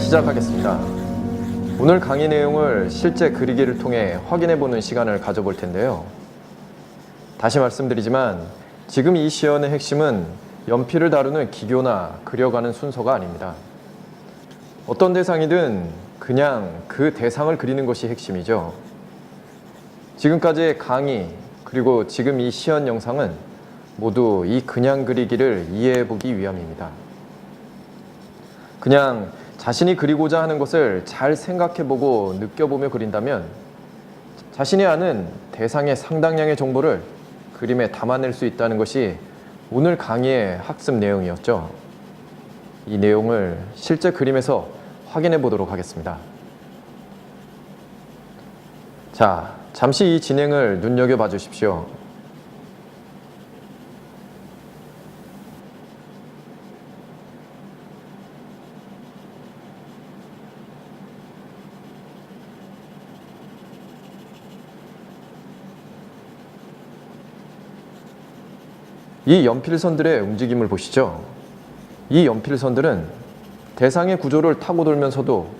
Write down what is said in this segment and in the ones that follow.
시작하겠습니다. 오늘 강의 내용을 실제 그리기를 통해 확인해보는 시간을 가져볼 텐데요. 다시 말씀드리지만 지금 이 시연의 핵심은 연필을 다루는 기교나 그려가는 순서가 아닙니다. 어떤 대상이든 그냥 그 대상을 그리는 것이 핵심이죠. 지금까지의 강의 그리고 지금 이 시연 영상은 모두 이 그냥 그리기를 이해해보기 위함입니다. 그냥 자신이 그리고자 하는 것을 잘 생각해보고 느껴보며 그린다면 자신이 아는 대상의 상당량의 정보를 그림에 담아낼 수 있다는 것이 오늘 강의의 학습 내용이었죠. 이 내용을 실제 그림에서 확인해 보도록 하겠습니다. 자, 잠시 이 진행을 눈여겨봐 주십시오. 이 연필선들의 움직임을 보시죠. 이 연필선들은 대상의 구조를 타고 돌면서도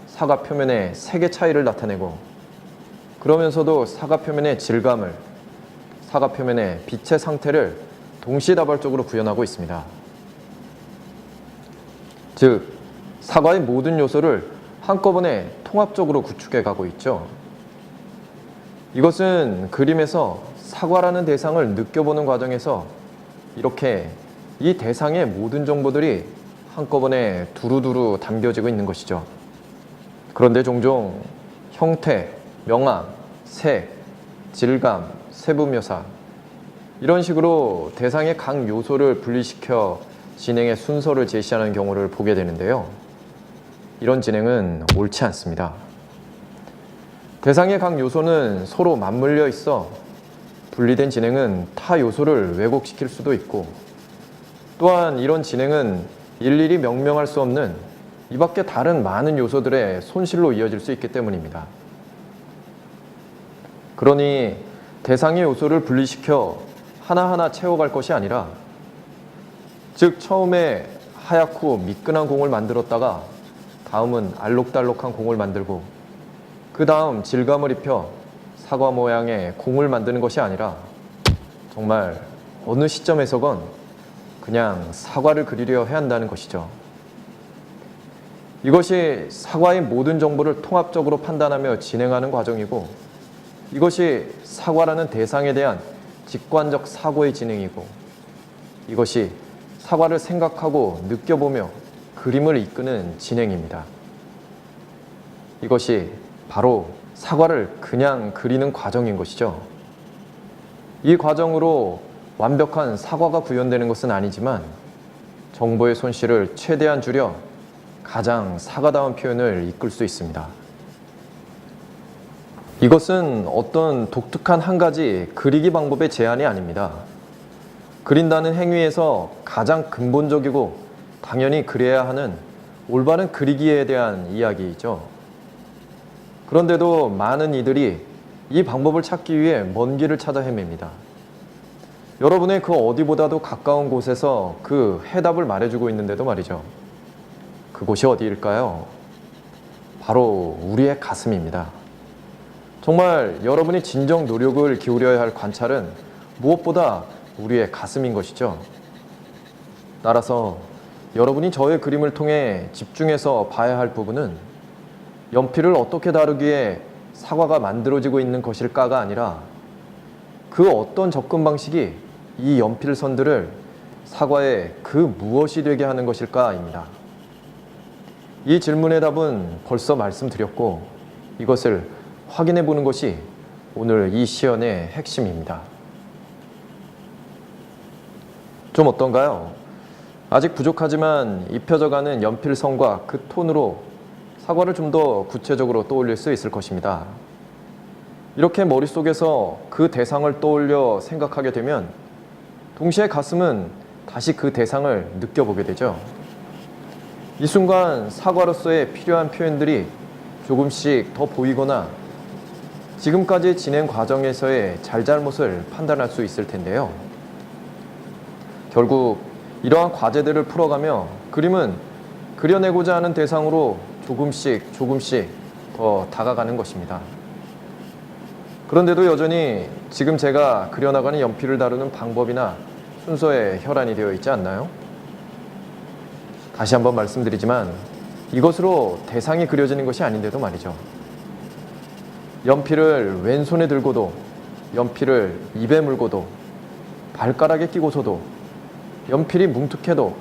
사과 표면의 색의 차이를 나타내고 그러면서도 사과 표면의 질감을, 사과 표면의 빛의 상태를 동시다발적으로 구현하고 있습니다. 즉, 사과의 모든 요소를 한꺼번에 통합적으로 구축해 가고 있죠. 이것은 그림에서 사과라는 대상을 느껴보는 과정에서 이렇게 이 대상의 모든 정보들이 한꺼번에 두루두루 담겨지고 있는 것이죠. 그런데 종종 형태, 명암, 색, 질감, 세부 묘사 이런 식으로 대상의 각 요소를 분리시켜 진행의 순서를 제시하는 경우를 보게 되는데요. 이런 진행은 옳지 않습니다. 대상의 각 요소는 서로 맞물려 있어 분리된 진행은 타 요소를 왜곡시킬 수도 있고 또한 이런 진행은 일일이 명명할 수 없는 이 밖에 다른 많은 요소들의 손실로 이어질 수 있기 때문입니다. 그러니 대상의 요소를 분리시켜 하나하나 채워갈 것이 아니라 즉 처음에 하얗고 미끈한 공을 만들었다가 다음은 알록달록한 공을 만들고 그 다음 질감을 입혀 사과 모양의 공을 만드는 것이 아니라 정말 어느 시점에서건 그냥 사과를 그리려 해야 한다는 것이죠. 이것이 사과의 모든 정보를 통합적으로 판단하며 진행하는 과정이고 이것이 사과라는 대상에 대한 직관적 사고의 진행이고 이것이 사과를 생각하고 느껴보며 그림을 이끄는 진행입니다. 이것이 바로 사과를 그냥 그리는 과정인 것이죠. 이 과정으로 완벽한 사과가 구현되는 것은 아니지만 정보의 손실을 최대한 줄여 가장 사과다운 표현을 이끌 수 있습니다. 이것은 어떤 독특한 한 가지 그리기 방법의 제한이 아닙니다. 그린다는 행위에서 가장 근본적이고 당연히 그래야 하는 올바른 그리기에 대한 이야기이죠. 그런데도 많은 이들이 이 방법을 찾기 위해 먼 길을 찾아 헤맵니다. 여러분의 그 어디보다도 가까운 곳에서 그 해답을 말해주고 있는데도 말이죠. 그곳이 어디일까요? 바로 우리의 가슴입니다. 정말 여러분이 진정 노력을 기울여야 할 관찰은 무엇보다 우리의 가슴인 것이죠. 따라서 여러분이 저의 그림을 통해 집중해서 봐야 할 부분은 연필을 어떻게 다루기에 사과가 만들어지고 있는 것일까가 아니라 그 어떤 접근 방식이 이 연필선들을 사과의 그 무엇이 되게 하는 것일까입니다. 이 질문의 답은 벌써 말씀드렸고 이것을 확인해 보는 것이 오늘 이 시연의 핵심입니다. 좀 어떤가요? 아직 부족하지만 입혀져가는 연필선과 그 톤으로 사과를 좀 더 구체적으로 떠올릴 수 있을 것입니다. 이렇게 머릿속에서 그 대상을 떠올려 생각하게 되면 동시에 가슴은 다시 그 대상을 느껴보게 되죠. 이 순간 사과로서의 필요한 표현들이 조금씩 더 보이거나 지금까지 진행 과정에서의 잘잘못을 판단할 수 있을 텐데요. 결국 이러한 과제들을 풀어가며 그림은 그려내고자 하는 대상으로 조금씩 조금씩 더 다가가는 것입니다. 그런데도 여전히 지금 제가 그려나가는 연필을 다루는 방법이나 순서에 혈안이 되어 있지 않나요? 다시 한번 말씀드리지만 이것으로 대상이 그려지는 것이 아닌데도 말이죠. 연필을 왼손에 들고도, 연필을 입에 물고도, 발가락에 끼고서도, 연필이 뭉툭해도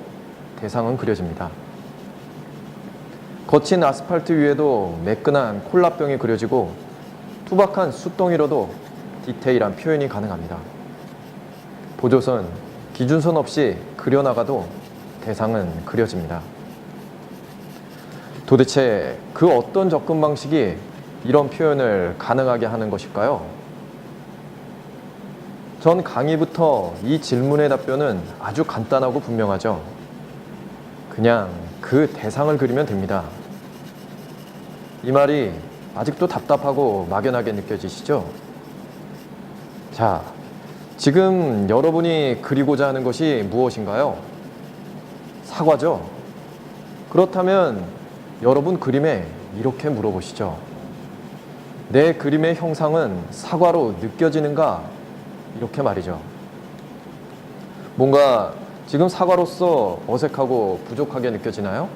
대상은 그려집니다. 거친 아스팔트 위에도 매끈한 콜라병이 그려지고 투박한 숯덩이로도 디테일한 표현이 가능합니다. 보조선, 기준선 없이 그려나가도 대상은 그려집니다. 도대체 그 어떤 접근 방식이 이런 표현을 가능하게 하는 것일까요? 전 강의부터 이 질문의 답변은 아주 간단하고 분명하죠. 그냥 그 대상을 그리면 됩니다. 이 말이 아직도 답답하고 막연하게 느껴지시죠? 자, 지금 여러분이 그리고자 하는 것이 무엇인가요? 사과죠? 그렇다면 여러분 그림에 이렇게 물어보시죠. 내 그림의 형상은 사과로 느껴지는가? 이렇게 말이죠. 뭔가 지금 사과로서 어색하고 부족하게 느껴지나요?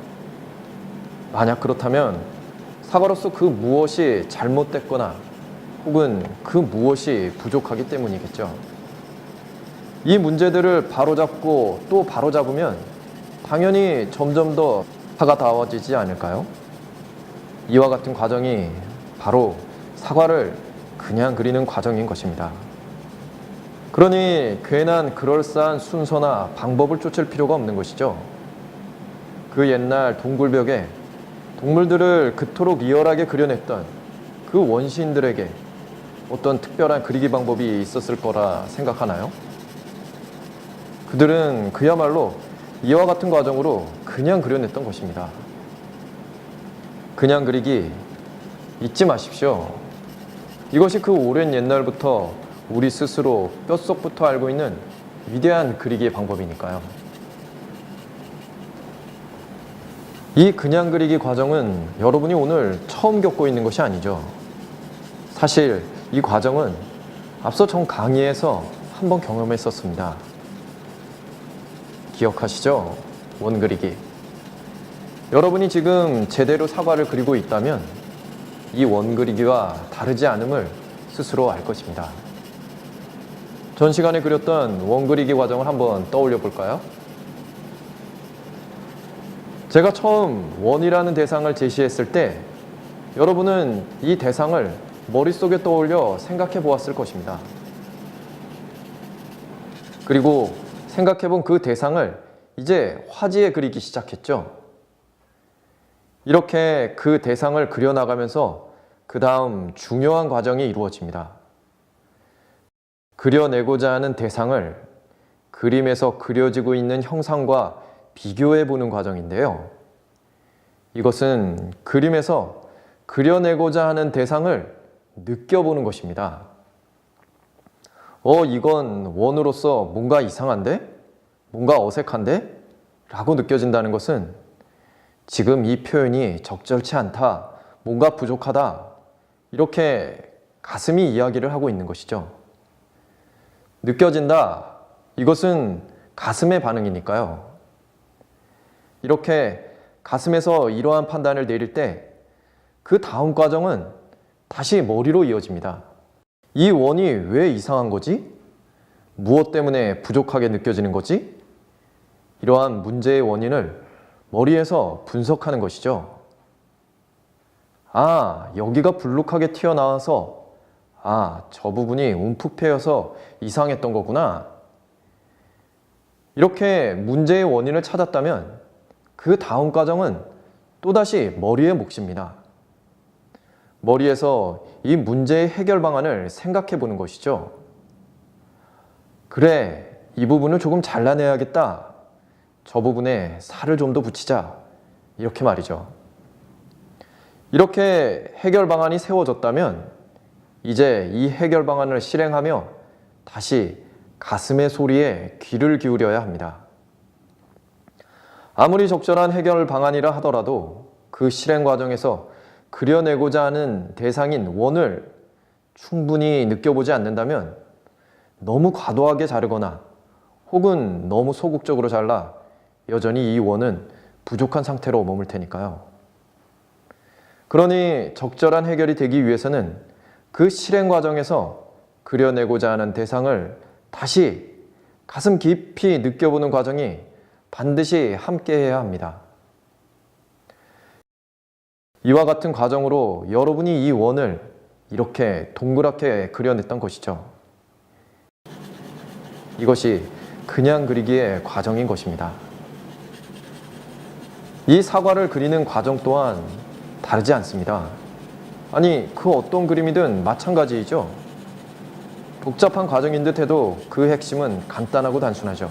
만약 그렇다면 사과로서 그 무엇이 잘못됐거나 혹은 그 무엇이 부족하기 때문이겠죠. 이 문제들을 바로잡고 또 바로잡으면 당연히 점점 더 사과다워지지 않을까요? 이와 같은 과정이 바로 사과를 그냥 그리는 과정인 것입니다. 그러니 괜한 그럴싸한 순서나 방법을 쫓을 필요가 없는 것이죠. 그 옛날 동굴벽에 동물들을 그토록 리얼하게 그려냈던 그 원시인들에게 어떤 특별한 그리기 방법이 있었을 거라 생각하나요? 그들은 그야말로 이와 같은 과정으로 그냥 그려냈던 것입니다. 그냥 그리기 잊지 마십시오. 이것이 그 오랜 옛날부터 우리 스스로 뼛속부터 알고 있는 위대한 그리기의 방법이니까요. 이 그냥 그리기 과정은 여러분이 오늘 처음 겪고 있는 것이 아니죠. 사실 이 과정은 앞서 전 강의에서 한번 경험했었습니다. 기억하시죠? 원그리기. 여러분이 지금 제대로 사과를 그리고 있다면 이 원그리기와 다르지 않음을 스스로 알 것입니다. 전 시간에 그렸던 원그리기 과정을 한번 떠올려 볼까요? 제가 처음 원이라는 대상을 제시했을 때 여러분은 이 대상을 머릿속에 떠올려 생각해 보았을 것입니다. 그리고 생각해 본 그 대상을 이제 화지에 그리기 시작했죠. 이렇게 그 대상을 그려나가면서 그 다음 중요한 과정이 이루어집니다. 그려내고자 하는 대상을 그림에서 그려지고 있는 형상과 비교해 보는 과정인데요. 이것은 그림에서 그려내고자 하는 대상을 느껴보는 것입니다. 이건 원으로서 뭔가 이상한데? 뭔가 어색한데? 라고 느껴진다는 것은 지금 이 표현이 적절치 않다, 뭔가 부족하다, 이렇게 가슴이 이야기를 하고 있는 것이죠. 느껴진다, 이것은 가슴의 반응이니까요. 이렇게 가슴에서 이러한 판단을 내릴 때 그 다음 과정은 다시 머리로 이어집니다. 이 원이 왜 이상한 거지? 무엇 때문에 부족하게 느껴지는 거지? 이러한 문제의 원인을 머리에서 분석하는 것이죠. 여기가 불룩하게 튀어나와서 저 부분이 움푹 패여서 이상했던 거구나. 이렇게 문제의 원인을 찾았다면 그 다음 과정은 또다시 머리의 몫입니다. 머리에서 이 문제의 해결 방안을 생각해 보는 것이죠. 그래, 이 부분을 조금 잘라내야겠다. 저 부분에 살을 좀 더 붙이자. 이렇게 말이죠. 이렇게 해결 방안이 세워졌다면 이제 이 해결 방안을 실행하며 다시 가슴의 소리에 귀를 기울여야 합니다. 아무리 적절한 해결 방안이라 하더라도 그 실행 과정에서 그려내고자 하는 대상인 원을 충분히 느껴보지 않는다면 너무 과도하게 자르거나 혹은 너무 소극적으로 잘라 여전히 이 원은 부족한 상태로 머물 테니까요. 그러니 적절한 해결이 되기 위해서는 그 실행 과정에서 그려내고자 하는 대상을 다시 가슴 깊이 느껴보는 과정이 반드시 함께해야 합니다. 이와 같은 과정으로 여러분이 이 원을 이렇게 동그랗게 그려냈던 것이죠. 이것이 그냥 그리기의 과정인 것입니다. 이 사과를 그리는 과정 또한 다르지 않습니다. 아니, 그 어떤 그림이든 마찬가지이죠. 복잡한 과정인 듯 해도 그 핵심은 간단하고 단순하죠.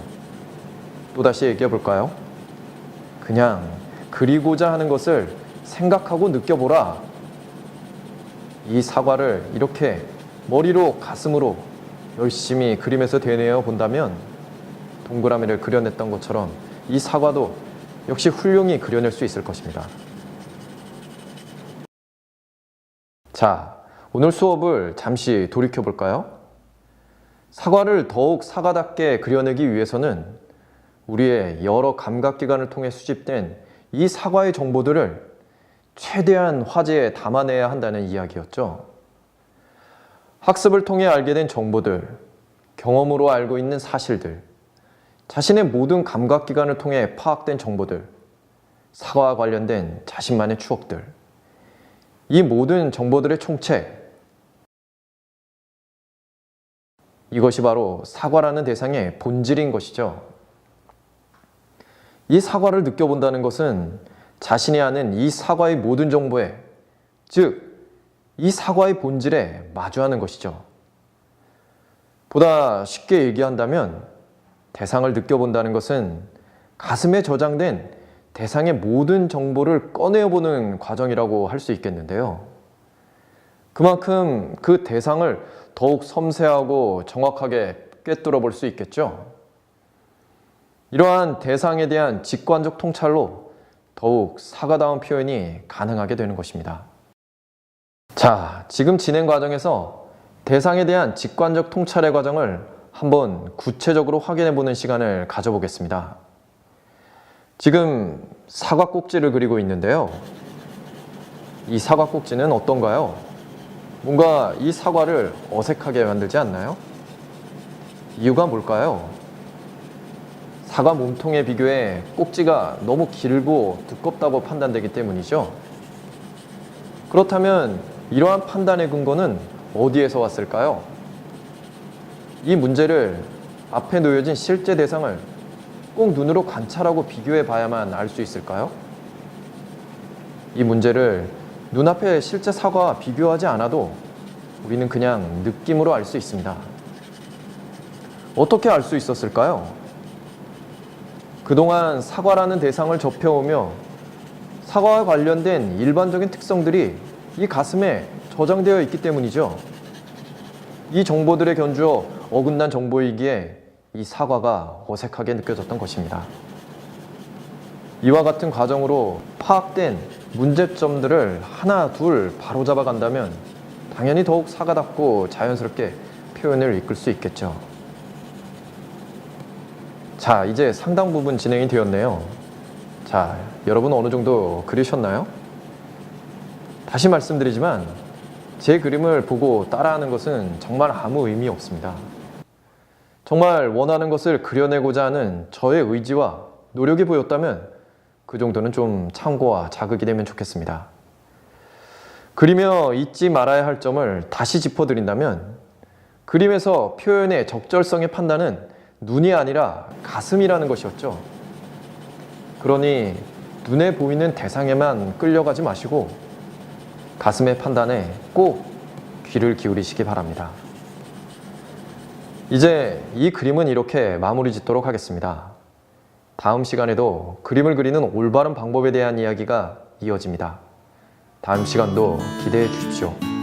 또다시 얘기해 볼까요? 그냥 그리고자 하는 것을 생각하고 느껴보라. 이 사과를 이렇게 머리로 가슴으로 열심히 그림에서 되뇌어 본다면 동그라미를 그려냈던 것처럼 이 사과도 역시 훌륭히 그려낼 수 있을 것입니다. 자, 오늘 수업을 잠시 돌이켜 볼까요? 사과를 더욱 사과답게 그려내기 위해서는 우리의 여러 감각기관을 통해 수집된 이 사과의 정보들을 최대한 화제에 담아내야 한다는 이야기였죠. 학습을 통해 알게 된 정보들, 경험으로 알고 있는 사실들, 자신의 모든 감각기관을 통해 파악된 정보들, 사과와 관련된 자신만의 추억들, 이 모든 정보들의 총체, 이것이 바로 사과라는 대상의 본질인 것이죠. 이 사과를 느껴본다는 것은 자신이 아는 이 사과의 모든 정보에, 즉 이 사과의 본질에 마주하는 것이죠. 보다 쉽게 얘기한다면 대상을 느껴본다는 것은 가슴에 저장된 대상의 모든 정보를 꺼내보는 과정이라고 할 수 있겠는데요. 그만큼 그 대상을 더욱 섬세하고 정확하게 꿰뚫어 볼 수 있겠죠. 이러한 대상에 대한 직관적 통찰로 더욱 사과다운 표현이 가능하게 되는 것입니다. 자, 지금 진행 과정에서 대상에 대한 직관적 통찰의 과정을 한번 구체적으로 확인해 보는 시간을 가져보겠습니다. 지금 사과 꼭지를 그리고 있는데요. 이 사과 꼭지는 어떤가요? 뭔가 이 사과를 어색하게 만들지 않나요? 이유가 뭘까요? 사과 몸통에 비교해 꼭지가 너무 길고 두껍다고 판단되기 때문이죠. 그렇다면 이러한 판단의 근거는 어디에서 왔을까요? 이 문제를 앞에 놓여진 실제 대상을 꼭 눈으로 관찰하고 비교해 봐야만 알 수 있을까요? 이 문제를 눈앞의 실제 사과와 비교하지 않아도 우리는 그냥 느낌으로 알 수 있습니다. 어떻게 알 수 있었을까요? 그동안 사과라는 대상을 접해오며 사과와 관련된 일반적인 특성들이 이 가슴에 저장되어 있기 때문이죠. 이 정보들에 견주어 어긋난 정보이기에 이 사과가 어색하게 느껴졌던 것입니다. 이와 같은 과정으로 파악된 문제점들을 하나 둘 바로잡아 간다면 당연히 더욱 사과답고 자연스럽게 표현을 이끌 수 있겠죠. 자, 이제 상당 부분 진행이 되었네요. 자, 여러분 어느 정도 그리셨나요? 다시 말씀드리지만 제 그림을 보고 따라하는 것은 정말 아무 의미 없습니다. 정말 원하는 것을 그려내고자 하는 저의 의지와 노력이 보였다면 그 정도는 좀 참고와 자극이 되면 좋겠습니다. 그리며 잊지 말아야 할 점을 다시 짚어드린다면 그림에서 표현의 적절성의 판단은 눈이 아니라 가슴이라는 것이었죠. 그러니 눈에 보이는 대상에만 끌려가지 마시고 가슴의 판단에 꼭 귀를 기울이시기 바랍니다. 이제 이 그림은 이렇게 마무리 짓도록 하겠습니다. 다음 시간에도 그림을 그리는 올바른 방법에 대한 이야기가 이어집니다. 다음 시간도 기대해 주십시오.